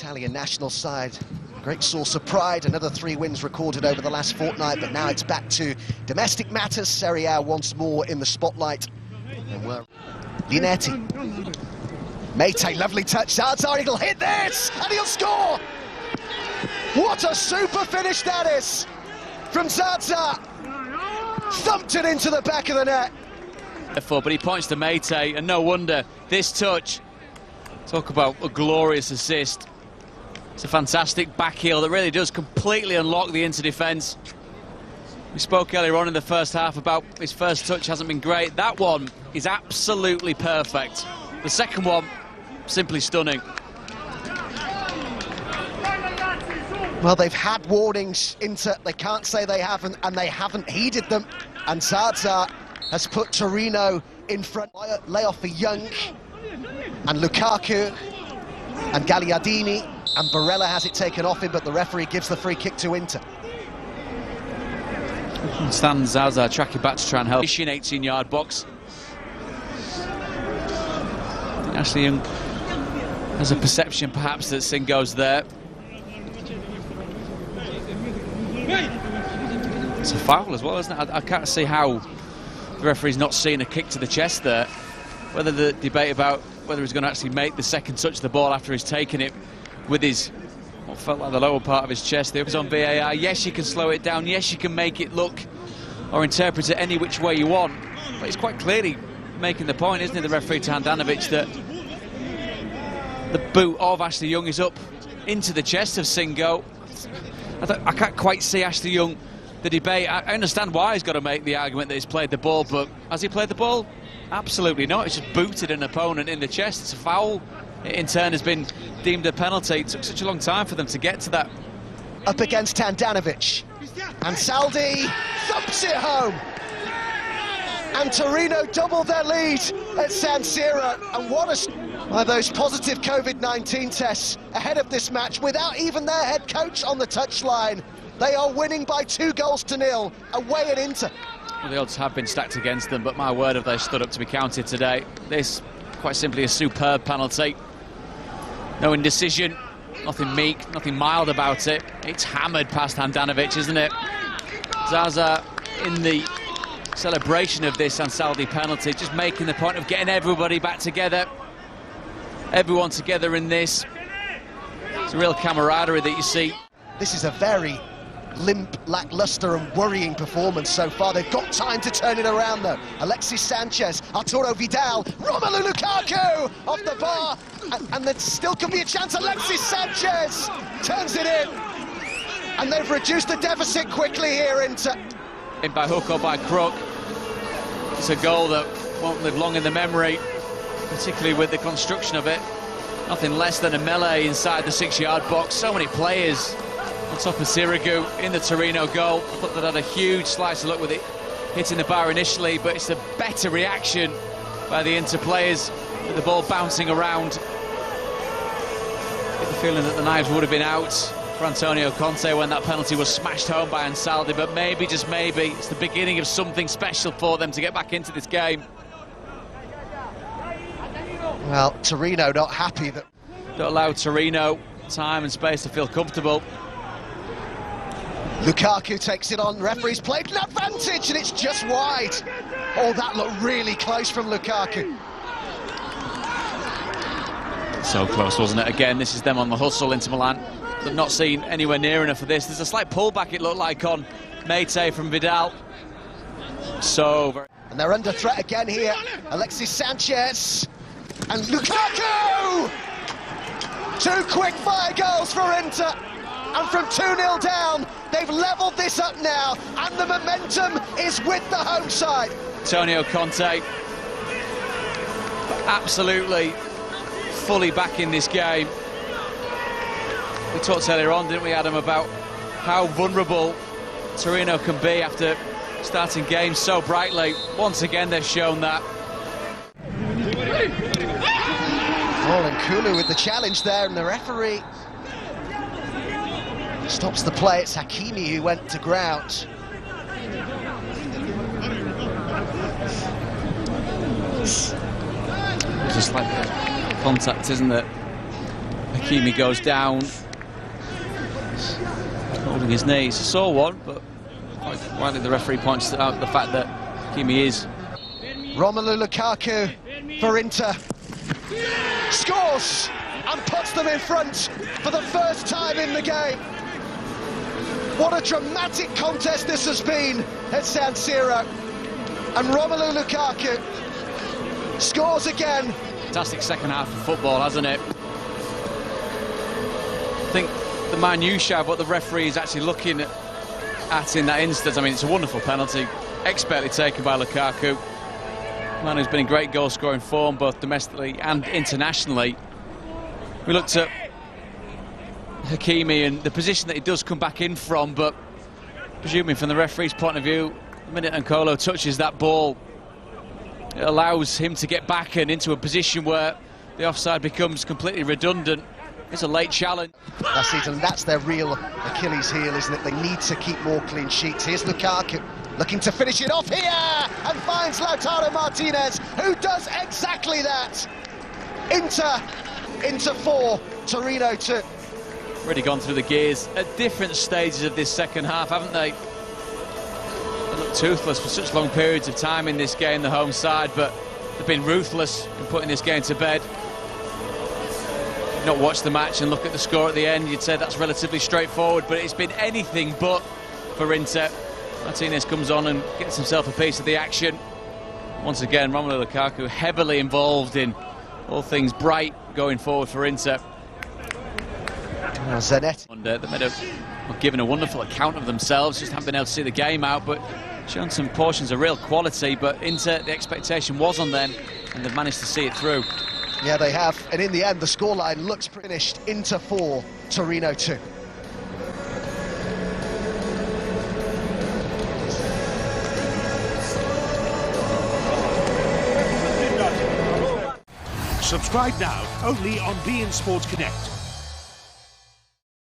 Italian national side. Great source of pride, another 3 wins recorded over the last fortnight, but now it's back to domestic matters. Serie A once more in the spotlight. And we're... Linetti. Mate, lovely touch. Zaza, he'll hit this, and he'll score! What a super finish that is from Zaza. Thumped it into the back of the net. But he points to Mate, and no wonder this touch. Talk about a glorious assist. It's a fantastic back heel that really does completely unlock the inter-defence. We spoke earlier on in the first half about his first touch hasn't been great. That one is absolutely perfect. The second one, simply stunning. Well, they've had warnings, Inter. They can't say they haven't, and they haven't heeded them. And Zaza has put Torino in front. Layoff for Young, and Lukaku, and Gagliardini, and Barella has it taken off him, but the referee gives the free kick to Inter. Stan Zaza tracking back to try and help. 18-yard box. Ashley Young has a perception perhaps that Singo's there. It's a foul as well, isn't it? I can't see how the referee's not seeing a kick to the chest there. Whether the debate about whether he's going to actually make the second touch of the ball after he's taken it with his, what felt like the lower part of his chest. It was on VAR. Yes, you can slow it down. Yes, you can make it look or interpret it any which way you want. But he's quite clearly making the point, isn't he, the referee to Handanovic, that the boot of Ashley Young is up into the chest of Singo. I can't quite see Ashley Young, the debate. I understand why he's got to make the argument that he's played the ball, but has he played the ball? Absolutely not. He's just booted an opponent in the chest. It's a foul. It in turn has been deemed a penalty. It took such a long time for them to get to that. Up against Handanovic, and Saldi thumps it home. And Torino double their lead at San Siro. And what a... those positive COVID-19 tests ahead of this match without even their head coach on the touchline. They are winning by 2-0 away at Inter. Well, the odds have been stacked against them, but my word, have they stood up to be counted today. This, quite simply, a superb penalty. No indecision, nothing meek, nothing mild about it. It's hammered past Handanovic, isn't it? Zaza in the celebration of this Ansaldi penalty, just making the point of getting everybody back together. Everyone together in this. It's a real camaraderie that you see. This is a very limp, lacklustre and worrying performance so far. They've got time to turn it around though. Alexis Sanchez, Arturo Vidal, Romelu Lukaku off the bar, and there still could be a chance. Alexis Sanchez turns it in, and they've reduced the deficit quickly here. Inter. In by hook or by crook. It's a goal that won't live long in the memory, particularly with the construction of it. Nothing less than a melee inside the 6-yard box. So many players on top of Sirigu in the Torino goal. I thought that had a huge slice of luck with it hitting the bar initially, but it's a better reaction by the Inter players with the ball bouncing around. Get the feeling that the knives would have been out for Antonio Conte when that penalty was smashed home by Ansaldi, but maybe, just maybe, it's the beginning of something special for them to get back into this game. Well, Torino not happy that... Don't allow Torino time and space to feel comfortable. Lukaku takes it on, referee's played an advantage, and it's just wide. Oh, that looked really close from Lukaku. So close, wasn't it? Again, this is them on the hustle into Milan. They've not seen anywhere near enough of this. There's a slight pullback, it looked like, on Mate from Vidal. So very... And they're under threat again here. Alexis Sanchez and Lukaku! 2 quick-fire goals for Inter. And from 2-0 down, they've levelled this up now, and the momentum is with the home side. Antonio Conte, absolutely fully back in this game. We talked earlier on, didn't we, Adam, about how vulnerable Torino can be after starting games so brightly. Once again, they've shown that. Oh, and Kulu with the challenge there, and the referee stops the play. It's Hakimi who went to ground. Just like contact, isn't it? Hakimi goes down, holding his knee. It's a sore one, but quite rightly the referee points out the fact that Hakimi is. Romelu Lukaku for Inter scores and puts them in front for the first time in the game. What a dramatic contest this has been at San Siro, and Romelu Lukaku scores again. Fantastic second half of football, hasn't it? I think the minutiae of what the referee is actually looking at in that instance, I mean, it's a wonderful penalty, expertly taken by Lukaku. Man who's been in great goal-scoring form, both domestically and internationally. We looked at Hakimi and the position that he does come back in from, but presuming from the referee's point of view, the minute N'Kolo touches that ball, it allows him to get back and into a position where the offside becomes completely redundant. It's a late challenge. That's it, and that's their real Achilles heel, isn't it? They need to keep more clean sheets. Here's Lukaku looking to finish it off here and finds Lautaro Martinez, who does exactly that. Inter 4, Torino 2. Already gone through the gears at different stages of this second half, haven't they? They look toothless for such long periods of time in this game, the home side, but they've been ruthless in putting this game to bed. If you've not watched the match and look at the score at the end, you'd say that's relatively straightforward, but it's been anything but for Inter. Martinez comes on and gets himself a piece of the action. Once again, Romelu Lukaku heavily involved in all things bright going forward for Inter. Zanetti. And they made given a wonderful account of themselves, just haven't been able to see the game out, but shown some portions of real quality. But Inter, the expectation was on them, and they've managed to see it through. Yeah, they have. And in the end, the scoreline looks finished. Inter 4, Torino 2. Subscribe now, only on beIN Sports Connect.